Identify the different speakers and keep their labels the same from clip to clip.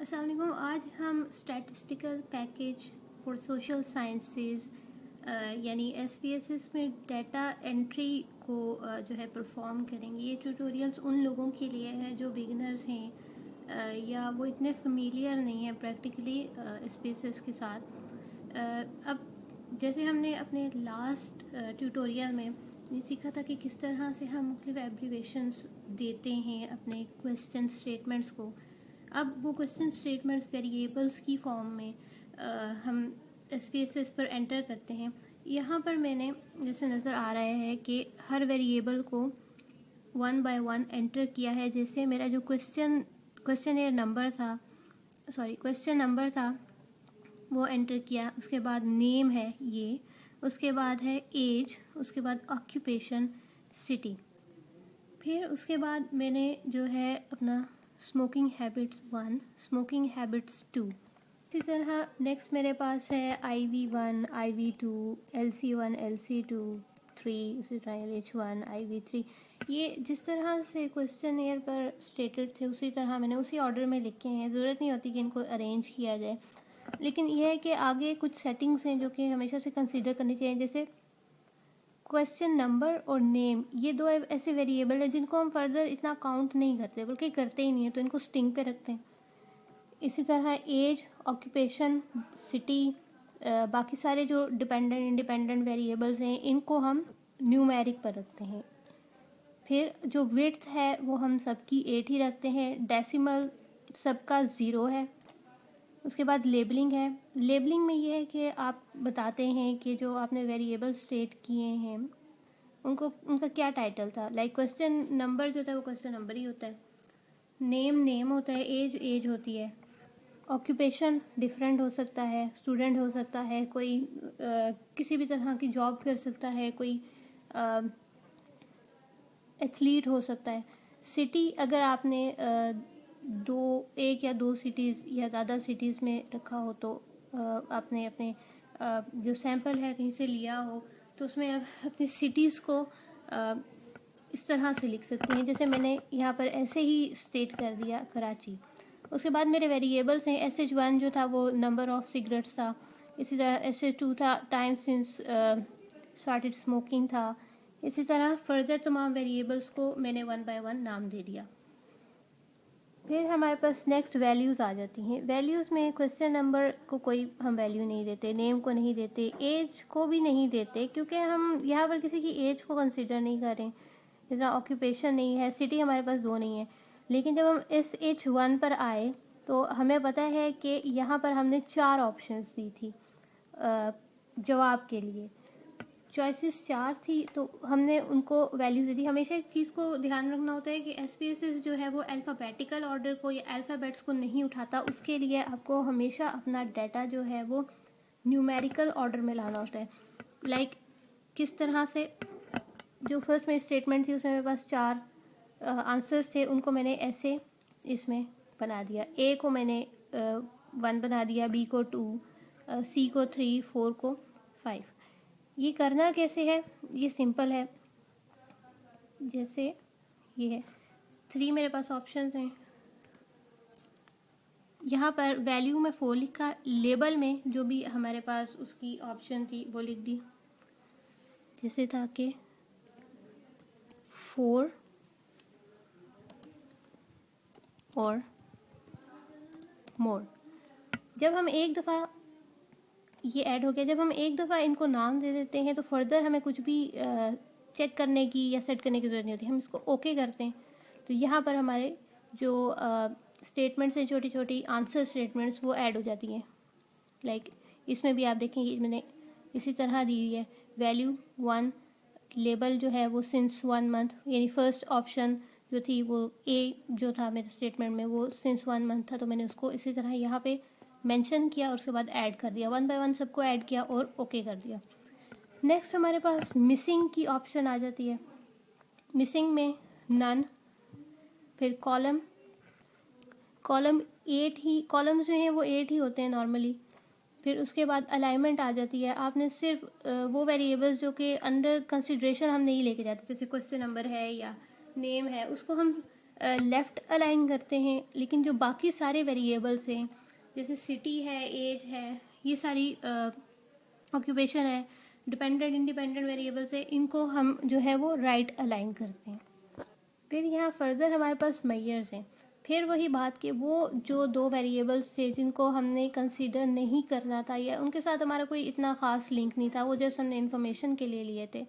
Speaker 1: अस्सलाम वालेकुम। आज हम statistical package for social sciences यानी SPSS में डाटा एंट्री को जो है परफॉर्म करेंगे। ये ट्यूटोरियल्स उन लोगों के लिए है जो बिगिनर्स हैं या वो इतने फेमिलियर नहीं हैं प्रैक्टिकली SPSS के साथ। अब जैसे हमने अपने लास्ट ट्यूटोरियल में ये सीखा था कि किस तरह से हम मुख्तलिफ एब्रीवेशंस देते हैं अपने क्वेश्चन स्टेटमेंट्स को। अब वो क्वेश्चन स्टेटमेंट्स वेरिएबल्स की फॉर्म में हम SPSS पर एंटर करते हैं। यहाँ पर मैंने जैसे नज़र आ रहा है कि हर वेरिएबल को 1 बाय 1 एंटर किया है। जैसे मेरा जो क्वेश्चन नंबर था वो एंटर किया। उसके बाद नेम है ये, उसके बाद है एज, उसके बाद ऑक्यूपेशन, सिटी। फिर उसके बाद मैंने जो है अपना स्मोकिंग हैबिट्स 1, स्मोकिंग हैबिट्स 2। इसी तरह नेक्स्ट मेरे पास है IV1, IV2, LC1, LC2, 3, इसी तरह LH1, IV3। ये जिस तरह से क्वेश्चन एयर पर स्टेटेड थे उसी तरह मैंने उसी ऑर्डर में लिखे हैं। ज़रूरत नहीं होती कि इनको अरेंज किया जाए, लेकिन यह है कि आगे कुछ सेटिंग्स हैं जो कि हमेशा से कंसीडर करनी चाहिए। जैसे क्वेश्चन नंबर और नेम, ये दो ऐसे वेरिएबल हैं जिनको हम फर्दर इतना काउंट नहीं करते, बल्कि करते ही नहीं है, तो इनको स्ट्रिंग पे रखते हैं। इसी तरह एज, ऑक्यूपेशन, सिटी, बाकी सारे जो डिपेंडेंट इंडिपेंडेंट वेरिएबल्स हैं इनको हम न्यूमेरिक पर रखते हैं। फिर जो विड्थ है वो हम सबकी 8 ही रखते हैं। डेसिमल सबका 0 है। उसके बाद लेबलिंग है। लेबलिंग में ये है कि आप बताते हैं कि जो आपने वेरिएबल स्टेट किए हैं उनका क्या टाइटल था। लाइक क्वेश्चन नंबर जो होता है वो क्वेश्चन नंबर ही होता है, नेम होता है, एज होती है, ऑक्यूपेशन डिफरेंट हो सकता है, स्टूडेंट हो सकता है, कोई किसी भी तरह की जॉब कर सकता है, कोई एथलीट हो सकता है। सिटी अगर आपने एक या दो सिटीज़ या ज़्यादा सिटीज़ में रखा हो तो आपने अपने जो सैंपल है कहीं से लिया हो तो उसमें आप अपनी सिटीज़ को इस तरह से लिख सकते हैं। जैसे मैंने यहाँ पर ऐसे ही स्टेट कर दिया कराची। उसके बाद मेरे वेरिएबल्स हैं। SH1 जो था वो नंबर ऑफ सिगरेट्स था। इसी तरह SH2 था टाइम सिंस स्टार्टेड स्मोकिंग था। इसी तरह फर्दर तमाम वेरिएबल्स को मैंने 1 बाय 1 नाम दे दिया। फिर हमारे पास नेक्स्ट वैल्यूज़ आ जाती हैं। वैल्यूज़ में क्वेश्चन नंबर को कोई हम वैल्यू नहीं देते, नेम को नहीं देते, एज को भी नहीं देते क्योंकि हम यहाँ पर किसी की एज को कंसिडर नहीं कर रहे हैं। जिस तरह ऑक्यूपेशन नहीं है, सिटी हमारे पास 2 नहीं है। लेकिन जब हम SH1 पर आए तो हमें पता है कि यहाँ पर हमने 4 ऑप्शंस दी थी जवाब के लिए। चॉइसेस 4 थी तो हमने उनको वैल्यूज दे दी। हमेशा एक चीज़ को ध्यान रखना होता है कि SPSS जो है वो अल्फ़ाबेटिकल ऑर्डर को या अल्फ़ाबेट्स को नहीं उठाता। उसके लिए आपको हमेशा अपना डाटा जो है वो न्यूमेरिकल ऑर्डर में लाना होता है। लाइक किस तरह से जो फर्स्ट में स्टेटमेंट थी उसमें मेरे पास 4 आंसर्स थे, उनको मैंने ऐसे इसमें बना दिया। A को मैंने 1 बना दिया, B को 2, C को 3, 4 को 5। ये करना कैसे है? ये सिंपल है। जैसे ये है 3 मेरे पास ऑप्शंस हैं। यहाँ पर वैल्यू में 4 लिखा, लेबल में जो भी हमारे पास उसकी ऑप्शन थी वो लिख दी। जैसे था कि 4 और मोर। जब हम एक दफ़ा ये ऐड हो गया, जब हम एक दफ़ा इनको नाम दे देते हैं तो फर्दर हमें कुछ भी चेक करने की या सेट करने की ज़रूरत नहीं होती। हम इसको ओके करते हैं तो यहाँ पर हमारे जो स्टेटमेंट्स हैं, छोटी छोटी आंसर स्टेटमेंट्स, वो ऐड हो जाती हैं। लाइक इसमें भी आप देखेंगे मैंने इसी तरह दी हुई है। वैल्यू 1, लेबल जो है वो सिंस 1 मंथ, यानी फर्स्ट ऑप्शन जो थी वो A जो था मेरे स्टेटमेंट में वो सिंस 1 मंथ था, तो मैंने उसको इसी तरह यहाँ पे मेंशन किया और उसके बाद ऐड कर दिया। 1 बाय 1 सबको ऐड किया और ओके कर दिया। नेक्स्ट हमारे पास मिसिंग की ऑप्शन आ जाती है। मिसिंग में नन, फिर कॉलम्स जो हैं वो 8 ही होते हैं नॉर्मली। फिर उसके बाद अलाइनमेंट आ जाती है। आपने सिर्फ वो वेरिएबल्स जो कि अंडर कंसिडरेशन हम नहीं लेके जाते, जैसे क्वेश्चन नंबर है या नेम है, उसको हम लेफ़्ट अलाइन करते हैं, लेकिन जो बाकी सारे वेरिएबल्स हैं जैसे सिटी है, एज है, ये सारी ऑक्यूपेशन है, डिपेंडेंट इंडिपेंडेंट वेरिएबल्स है, इनको हम जो है वो राइट अलाइन करते हैं। फिर यहाँ फर्दर हमारे पास मेजर्स हैं। फिर वही बात कि वो जो दो वेरिएबल्स थे जिनको हमने कंसीडर नहीं करना था या उनके साथ हमारा कोई इतना ख़ास लिंक नहीं था, वो जस्ट हमने इन्फॉर्मेशन के लिए लिए थे,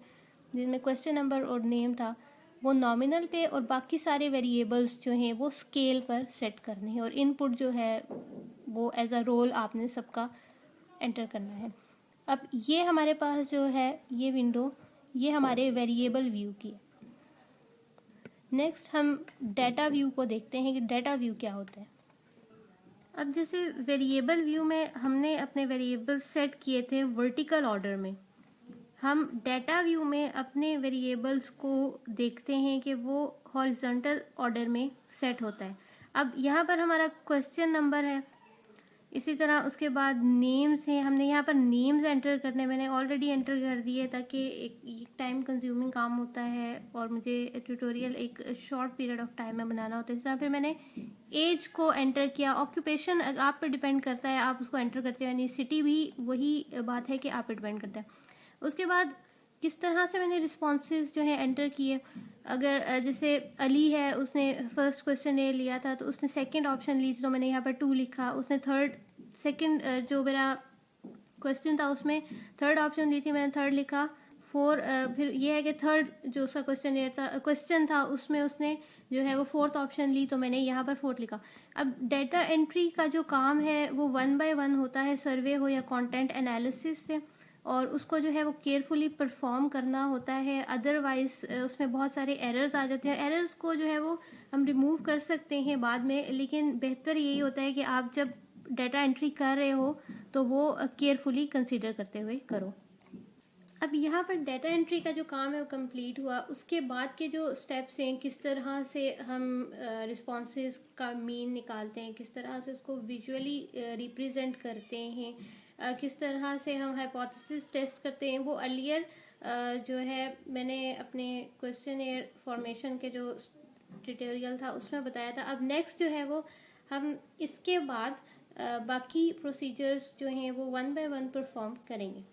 Speaker 1: जिसमें क्वेश्चन नंबर और नेम था, वो नॉमिनल पे और बाकी सारे वेरिएबल्स जो हैं वो स्केल पर सेट करने हैं, और इनपुट जो है वो एज अ रोल आपने सबका एंटर करना है। अब ये हमारे पास जो है ये विंडो, ये हमारे वेरिएबल व्यू की है। नेक्स्ट हम डाटा व्यू को देखते हैं कि डाटा व्यू क्या होता है। अब जैसे वेरिएबल व्यू में हमने अपने वेरिएबल सेट किए थे वर्टिकल ऑर्डर में, हम डाटा व्यू में अपने वेरिएबल्स को देखते हैं कि वो हॉरिजॉन्टल ऑर्डर में सेट होता है। अब यहाँ पर हमारा क्वेश्चन नंबर है, इसी तरह उसके बाद नेम्स हैं, हमने यहाँ पर नेम्स एंटर करने मैंने ऑलरेडी एंटर कर दिए ताकि एक टाइम कंज्यूमिंग काम होता है और मुझे ट्यूटोरियल एक शॉर्ट पीरियड ऑफ टाइम में बनाना होता है। इस तरह फिर मैंने एज को एंटर किया, ऑक्यूपेशन आप पर डिपेंड करता है, आप उसको एंटर करते हो, यानी सिटी भी वही बात है कि आप पर डिपेंड करता है। उसके बाद किस तरह से मैंने रिस्पॉन्सेज जो है एंटर किए, अगर जैसे अली है उसने फर्स्ट क्वेश्चन ए लिया था तो उसने सेकंड ऑप्शन ली तो मैंने यहाँ पर 2 लिखा, उसने सेकंड जो मेरा क्वेश्चन था उसमें थर्ड ऑप्शन ली थी, मैंने थर्ड लिखा। 4 फिर ये है कि थर्ड जो उसका क्वेश्चन था उसमें उसने जो है वो 4th ऑप्शन ली तो मैंने यहाँ पर 4th लिखा। अब डाटा एंट्री का जो काम है वो 1 बाय 1 होता है, सर्वे हो या कंटेंट एनालिसिस से, और उसको जो है वो केयरफुली परफॉर्म करना होता है, अदरवाइज उसमें बहुत सारे एरर्स आ जाते हैं। एरर्स को जो है वो हम रिमूव कर सकते हैं बाद में, लेकिन बेहतर यही होता है कि आप जब डाटा एंट्री कर रहे हो तो वो केयरफुली कंसीडर करते हुए करो। अब यहाँ पर डाटा एंट्री का जो काम है वो कंप्लीट हुआ, उसके बाद के जो स्टेप्स हैं, किस तरह से हम रिस्पॉन्सेज का मीन निकालते हैं, किस तरह से उसको विजुअली रिप्रेजेंट करते हैं, किस तरह से हम हाइपोथेसिस टेस्ट करते हैं, वो अर्लियर जो है मैंने अपने क्वेश्चनएयर फॉर्मेशन के जो ट्यूटोरियल था उसमें बताया था। अब नेक्स्ट जो है वो हम इसके बाद बाकी प्रोसीजर्स जो हैं वो 1 बाय 1 परफॉर्म करेंगे।